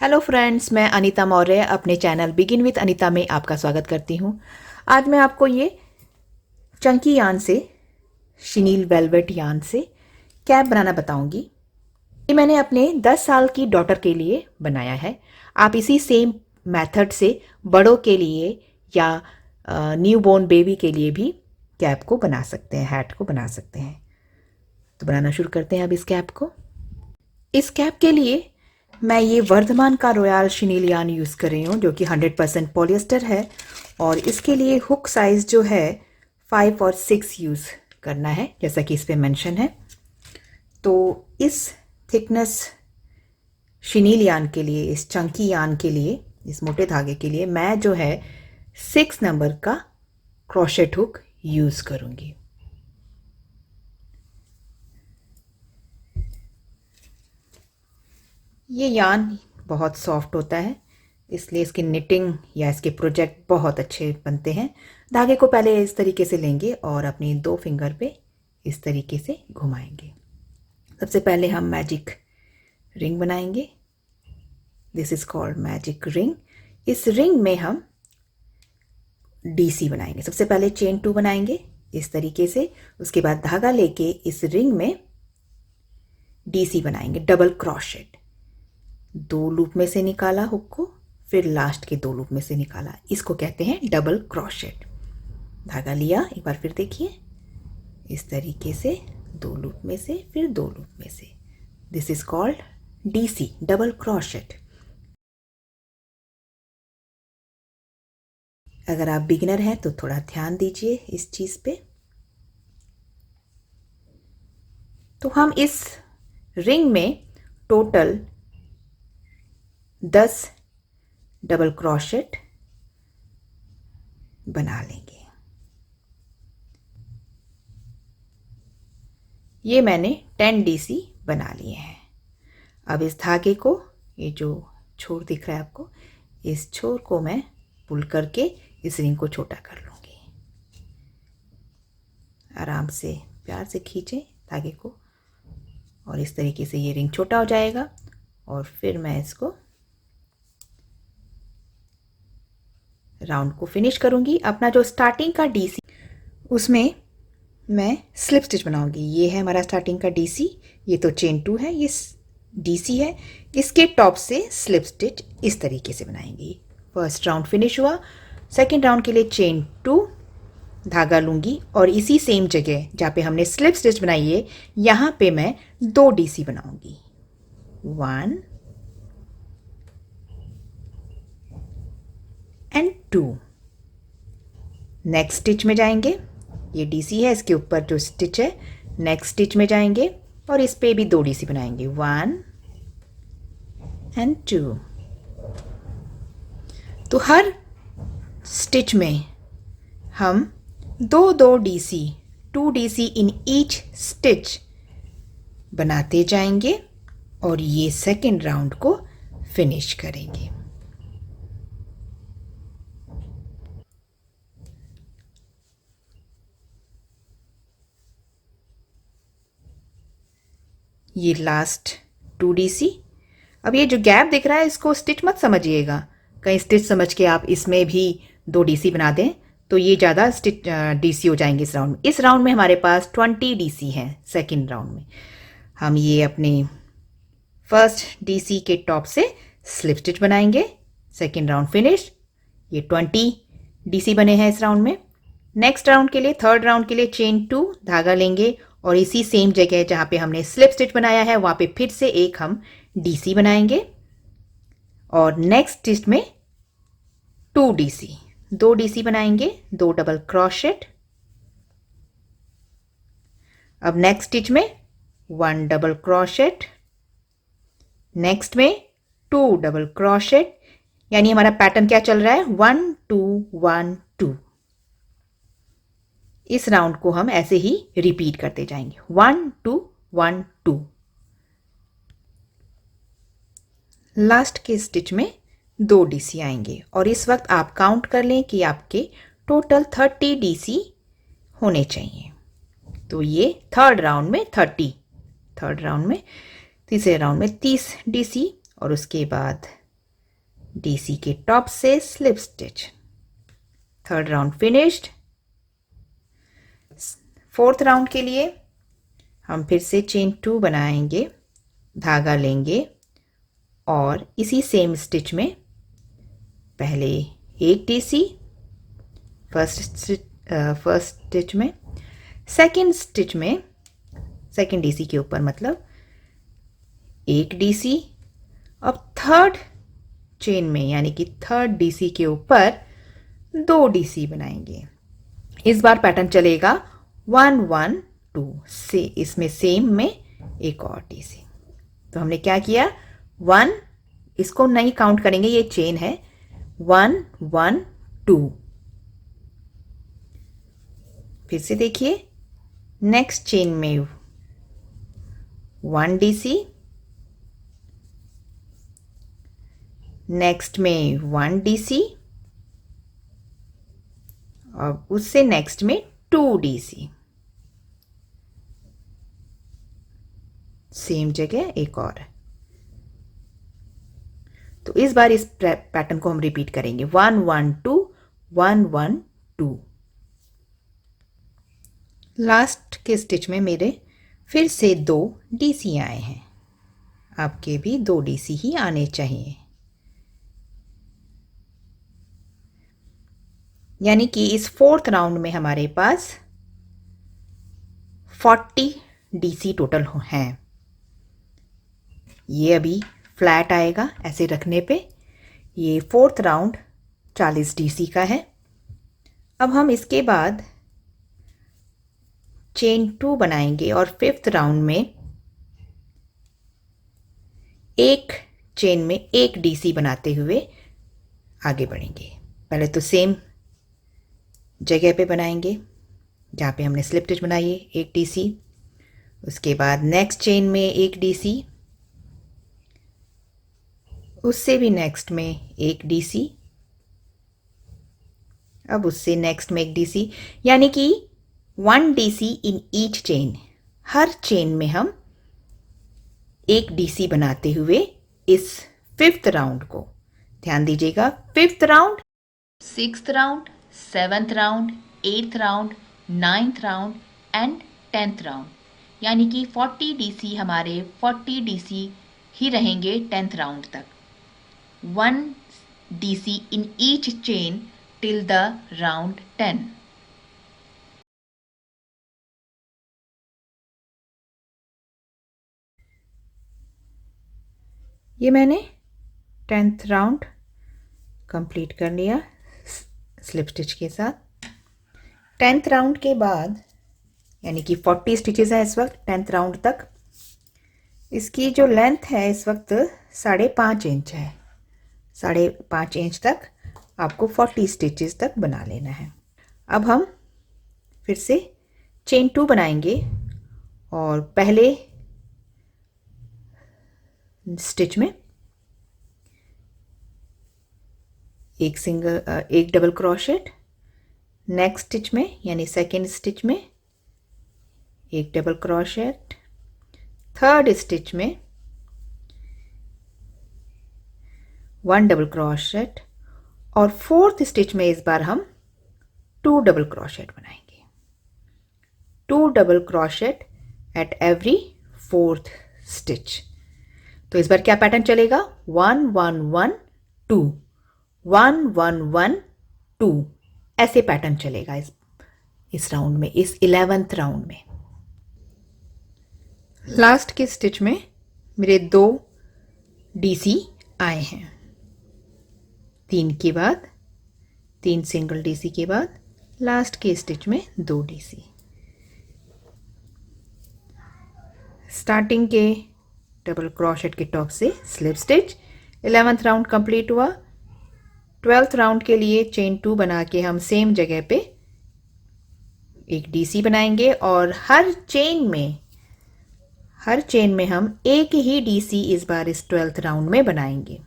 Hello friends, मैं अनीता मौर्य अपने channel begin with Anita में आपका स्वागत करती हूँ। आज मैं आपको ये चंकी यान से, शिनील वेलवेट यान से कैप बनाना बताऊंगी। ये मैंने अपने 10 साल की डॉटर के लिए बनाया है। आप इसी सेम मेथड से बड़ों के लिए या न्यू बॉर्न बेबी के लिए भी कैप को बना सकते हैं, हैट को बना सकते हैं। तो बनाना शुरू करते हैं अब इस कैप को। इस कैप के लिए मैं ये वर्धमान का रॉयल शिनील यान यूज़ कर रही हूँ, जो कि 100% पॉलिएस्टर है। और इसके लिए हुक साइज़ जो है 5 और 6 यूज़ करना है, जैसा कि इस पे मेंशन है। तो इस थिकनेस शिनील यान के लिए, इस चंकी यान के लिए, इस मोटे धागे के लिए मैं जो है 6 नंबर का क्रोशेट हुक यूज़ करूँगी। ये यान बहुत सॉफ्ट होता है, इसलिए इसकी निटिंग या इसके प्रोजेक्ट बहुत अच्छे बनते हैं। धागे को पहले इस तरीके से लेंगे और अपनी 2 फिंगर पे इस तरीके से घुमाएंगे। सबसे पहले हम मैजिक रिंग बनाएंगे। This is called magic ring. इस रिंग में हम डीसी बनाएंगे। सबसे पहले चेन 2 बनाएंगे इस तरीके से, उसके बाद धागा लेके इस रिंग में डीसी बनाएंगे, डबल क्रोशेट। 2 लूप में से निकाला हुक को, फिर लास्ट के 2 लूप में से निकाला, इसको कहते हैं डबल क्रोशेट। धागा लिया, एक बार फिर देखिए, इस तरीके से 2 लूप में से, फिर 2 लूप में से। This is called DC, double crochet. अगर आप बिगिनर हैं तो थोड़ा ध्यान दीजिए इस चीज पे। तो हम इस रिंग में टोटल 10 डबल क्रोशेट बना लेंगे। ये मैंने 10 डीसी बना लिए हैं। अब इस धागे को, ये जो छोर दिख रहा है आपको, इस छोर को मैं पुल करके इस रिंग को छोटा कर लूँगी। आराम से प्यार से खींचें धागे को और इस तरीके से ये रिंग छोटा हो जाएगा। और फिर मैं इसको राउंड को फिनिश करूँगी। अपना जो स्टार्टिंग का डीसी, उसमें मैं स्लिप स्टिच बनाऊंगी। ये है हमारा स्टार्टिंग का डीसी, ये तो चेन 2 है, ये डीसी है। इसके टॉप से स्लिप स्टिच इस तरीके से बनाएंगी। फर्स्ट राउंड फिनिश हुआ। सेकंड राउंड के लिए चेन 2 धागा लूँगी और इसी सेम जगह जहाँ पे हमने स्लिप स्टिच बनाई है, यहाँ पे मैं 2 डीसी बनाऊंगी। 1 एंड 2। नेक्स्ट स्टिच में जाएंगे, ये डीसी है, इसके ऊपर जो स्टिच है, नेक्स्ट स्टिच में जाएंगे और इस पे भी 2 डीसी बनाएंगे। 1 एंड 2। तो हर स्टिच में हम 2 DC, 2 DC in each stitch बनाते जाएंगे और ये सेकेंड राउंड को फिनिश करेंगे। ये लास्ट 2 डीसी। अब ये जो गैप दिख रहा है, इसको स्टिच मत समझिएगा, कहीं स्टिच समझ के आप इसमें भी 2 डीसी बना दें तो ये ज़्यादा स्टिच डीसी हो जाएंगे इस राउंड में। इस राउंड में हमारे पास 20 डीसी हैं। सेकेंड राउंड में हम ये अपने फर्स्ट डीसी के टॉप से स्लिप स्टिच बनाएंगे। Second round finish. ये 20 डीसी बने हैं इस राउंड में। नेक्स्ट राउंड के लिए, थर्ड राउंड के लिए चेन 2 धागा लेंगे और इसी सेम जगह जहाँ पे हमने स्लिप स्टिच बनाया है, वहाँ पे फिर से एक हम डीसी बनाएंगे और नेक्स्ट स्टिच में 2 डीसी, 2 डीसी बनाएंगे, 2 डबल क्रोशेट। अब नेक्स्ट स्टिच में 1 डबल क्रोशेट, नेक्स्ट में 2 डबल क्रोशेट। यानी हमारा पैटर्न क्या चल रहा है, 1 2 1 2। इस राउंड को हम ऐसे ही रिपीट करते जाएंगे, 1 2 1 2। लास्ट के स्टिच में 2 डीसी आएंगे और इस वक्त आप काउंट कर लें कि आपके टोटल 30 डीसी होने चाहिए। तो ये थर्ड राउंड में 30, थर्ड राउंड में, तीसरे राउंड में 30 डीसी और उसके बाद डीसी के टॉप से slip stitch. Third round finished. Fourth round के लिए हम फिर से चेन 2 बनाएंगे, धागा लेंगे और इसी सेम स्टिच में पहले एक डीसी फर्स्ट स्टिच में, सेकंड स्टिच में सेकंड डीसी के ऊपर मतलब एक डीसी। अब थर्ड चेन में यानी कि थर्ड डीसी के ऊपर 2 डीसी बनाएंगे। इस बार पैटर्न चलेगा 1 1 2 से, इसमें सेम में एक और डीसी। तो हमने क्या किया, 1, इसको नहीं काउंट करेंगे, ये चेन है, 1 1 2। फिर से देखिए, नेक्स्ट चेन में 1 डीसी, नेक्स्ट में 1 डीसी और उससे नेक्स्ट में 2 डीसी। सेम जगह एक और। तो इस बार इस पैटर्न को हम रिपीट करेंगे, 1 1 2 1 1 2। लास्ट के स्टिच में मेरे फिर से 2 डीसी आए हैं, आपके भी 2 डीसी ही आने चाहिए। यानी कि इस फोर्थ राउंड में हमारे पास 40 डीसी टोटल हैं। ये अभी फ्लैट आएगा ऐसे रखने पे। ये फोर्थ राउंड 40 डीसी का है। अब हम इसके बाद चेन 2 बनाएंगे और फिफ्थ राउंड में एक चेन में एक डीसी बनाते हुए आगे बढ़ेंगे। पहले तो सेम जगह पे बनाएंगे जहाँ पे हमने स्लिप स्टिच बनाई है, एक डीसी। उसके बाद नेक्स्ट चेन में एक डीसी, उससे भी नेक्स्ट में एक डीसी, अब उससे नेक्स्ट में एक डीसी, यानी कि 1 DC in each chain. Her chain में हम एक डीसी बनाते हुए इस फिफ्थ राउंड को, ध्यान दीजिएगा, fifth round, sixth round, seventh round, eighth round, ninth round and 10th round, यानी कि 40 डीसी हमारे 40 डीसी ही रहेंगे 10th राउंड तक। 1 DC in each chain till the round 10। ये मैंने 10th राउंड कंप्लीट कर लिया स्लिप स्टिच के साथ। 10th राउंड के बाद यानी कि 40 स्टिचेस है इस वक्त 10th राउंड तक। इसकी जो लेंथ है इस वक्त 5.5 इंच है। 5.5 इंच तक आपको 40 स्टिचेस तक बना लेना है। अब हम फिर से चेन 2 बनाएंगे और पहले स्टिच में एक डबल क्रोशेट, नेक्स्ट स्टिच में यानी सेकेंड स्टिच में एक डबल क्रोशेट, थर्ड स्टिच में 1 डबल क्रोशेट और फोर्थ स्टिच में इस बार हम 2 डबल क्रोशेट बनाएंगे। 2 double crochet at every fourth stitch. तो इस बार क्या पैटर्न चलेगा, 1 1 1 2 1 1 1 2, ऐसे पैटर्न चलेगा इस राउंड में, इस 11th राउंड में। लास्ट के स्टिच में मेरे 2 डीसी आए हैं। 3 के बाद 3 सिंगल डीसी के बाद लास्ट के स्टिच में 2 डीसी। स्टार्टिंग के डबल क्रोशेट के टॉप से slip stitch. 11th round complete हुआ। 12th राउंड के लिए चेन 2 बना के हम सेम जगह पे एक डीसी बनाएंगे और हर चेन में हम एक ही डीसी इस बार इस 12th राउंड में बनाएंगे।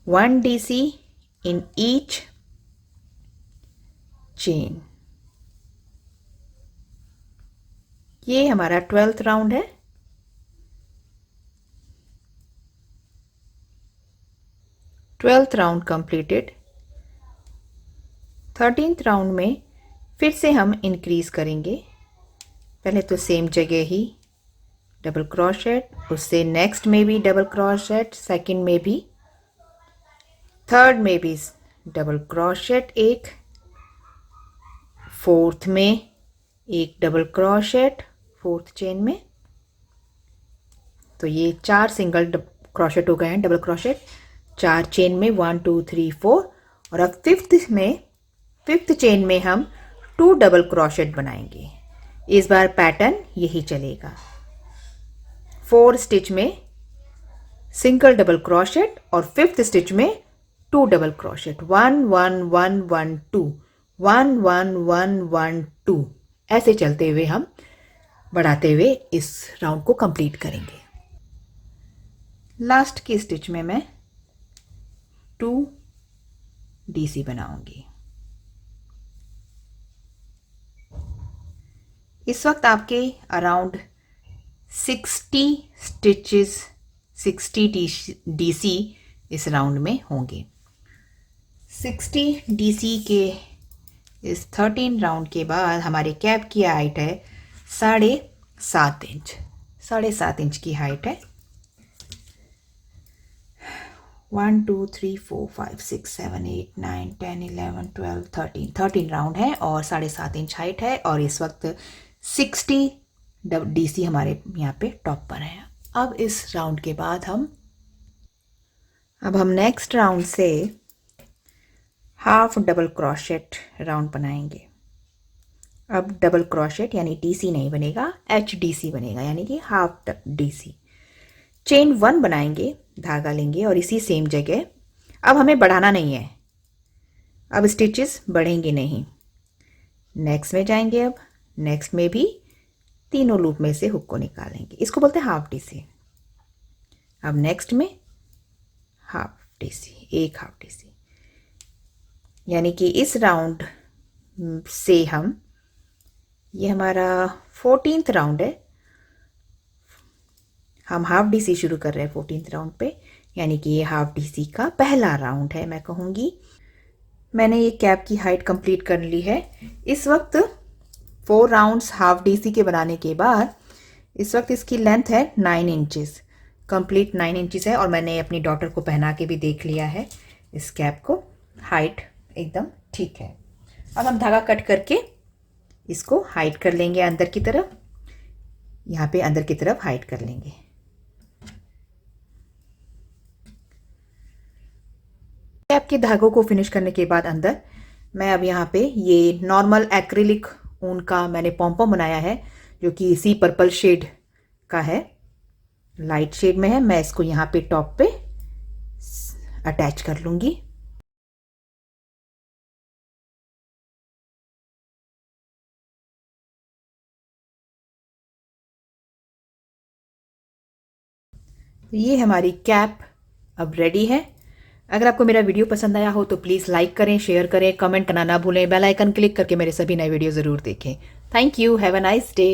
1 डीसी इन ईच चेन। ये हमारा 12th राउंड है। 12th round completed. 13th round में फिर से हम इंक्रीज करेंगे। पहले तो सेम जगह ही डबल क्रोशेट, उससे नेक्स्ट में भी डबल क्रोशेट, सेकंड में भी, थर्ड में भी डबल क्रोशेट एक, फोर्थ में एक डबल क्रोशेट फोर्थ चेन में। तो ये 4 सिंगल क्रोशेट हो गए हैं, डबल क्रोशेट 4 चेन में, 1 2 3 4। और अब फिफ्थ चेन में हम 2 डबल क्रोशेट बनाएंगे। इस बार पैटर्न यही चलेगा। 4 स्टिच में सिंगल डबल क्रोशेट और फिफ्थ स्टिच में 2 डबल क्रोशेट, 1 1 1 1 2 1 1 1 1 2। ऐसे चलते हुए हम बढ़ाते हुए इस राउंड को कंप्लीट करेंगे। लास्ट की स्टिच में मैं 2 डीसी बनाऊंगी। इस वक्त आपके अराउंड 60 स्टिचेस, 60 डीसी इस राउंड में होंगे। 60 डीसी के इस 13 राउंड के बाद हमारे कैप की हाइट है 7.5 इंच। 7.5 इंच की हाइट है। 1 2 3 4 5 6 7 8 9 10 11 12 13 राउंड है और 7.5 इंच हाइट है। और इस वक्त 60 डीसी हमारे यहाँ पे टॉप पर है। अब इस राउंड के बाद हम नेक्स्ट राउंड से हाफ डबल क्रोशेट राउंड बनाएंगे। अब डबल क्रोशेट यानी डीसी नहीं बनेगा, एच डीसी बनेगा, यानी कि हाफ डीसी। चेन 1 बनाएंगे, धागा लेंगे और इसी सेम जगह अब हमें बढ़ाना नहीं है। अब स्टिचेस बढ़ेंगे नहीं। नेक्स्ट में जाएंगे। अब नेक्स्ट में भी तीनों लूप में से हुक को निकालेंगे। इसको बोलते हैं हाफ डीसी। अब नेक्स्ट में हाफ डीसी, एक हाफ डीसी, यानी कि इस राउंड से ये हमारा 14th राउंड है। हम हाफ डीसी शुरू कर रहे हैं 14th राउंड पे, यानी कि ये हाफ डीसी का पहला राउंड है। मैं कहूँगी मैंने ये कैप की हाइट कंप्लीट कर ली है। इस वक्त 4 राउंड्स हाफ डीसी के बनाने के बाद इस वक्त इसकी लेंथ है 9 इंचेस, कंप्लीट 9 इंचेस है। और मैंने अपनी डॉटर को पहना के भी देख लिया है इस कैप को, हाइट एकदम ठीक है। अब हम धागा कट करके इसको हाइट कर लेंगे अंदर की तरफ, यहाँ पे अंदर की तरफ हाइट कर लेंगे। कैप के धागों को फिनिश करने के बाद अंदर मैं अब यहाँ पे ये नॉर्मल एक्रिलिक ऊन का मैंने पॉम्पम बनाया है, जो कि इसी पर्पल शेड का है, लाइट शेड में है। मैं इसको यहाँ पे टॉप पे अटैच कर लूँगी। ये हमारी कैप अब रेडी है। अगर आपको मेरा वीडियो पसंद आया हो तो प्लीज़ लाइक करें, शेयर करें, कमेंट करना ना भूलें, बेल आइकन क्लिक करके मेरे सभी नए वीडियो ज़रूर देखें। Thank you, have a nice day.